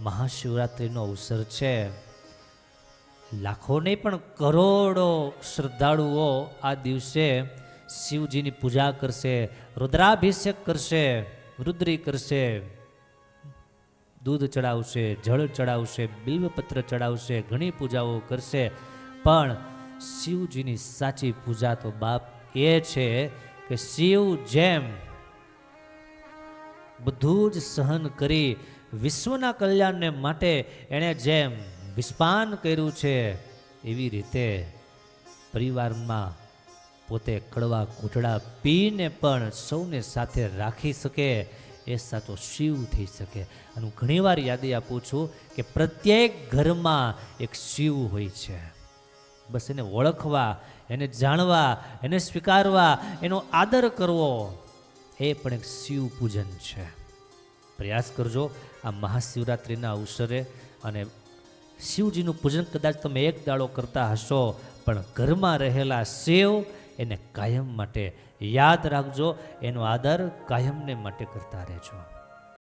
મહાશિવરાત્રિનો અવસર છે. લાખો નહીં પણ કરોડો શ્રદ્ધાળુઓ આ દિવસે શિવજીની પૂજા કરશે, રુદ્રાભિષેક કરશે, રુદ્રી કરશે, દૂધ ચડાવશે, જળ ચડાવશે, બિલ્વપત્ર ચડાવશે, ઘણી પૂજાઓ કરશે. પણ શિવજીની સાચી પૂજા તો બાપ એ છે કે શિવ જેમ બધું જ સહન કરી વિશ્વના કલ્યાણને માટે એણે જેમ વિસ્પાન કર્યું છે, એવી રીતે પરિવારમાં પોતે કડવા ઘૂંટડા પીને પણ સૌને સાથે રાખી શકે એ સાચો શિવ થઈ શકે. અને હું ઘણીવાર યાદી આપું છું કે પ્રત્યેક ઘરમાં એક શિવ હોય છે. બસ એને ઓળખવા, એને જાણવા, એને સ્વીકારવા, એનો આદર કરવો, એ પણ એક શિવ પૂજન છે. પ્રયાસ કરજો આ મહાશિવરાત્રિના અવસરે. અને શિવજીનું પૂજન કદાચ તમે એક દાડો કરતા હશો, પણ ઘરમાં રહેલા શિવ એને કાયમ માટે યાદ રાખજો, એનો આદર કાયમને માટે કરતા રહેજો.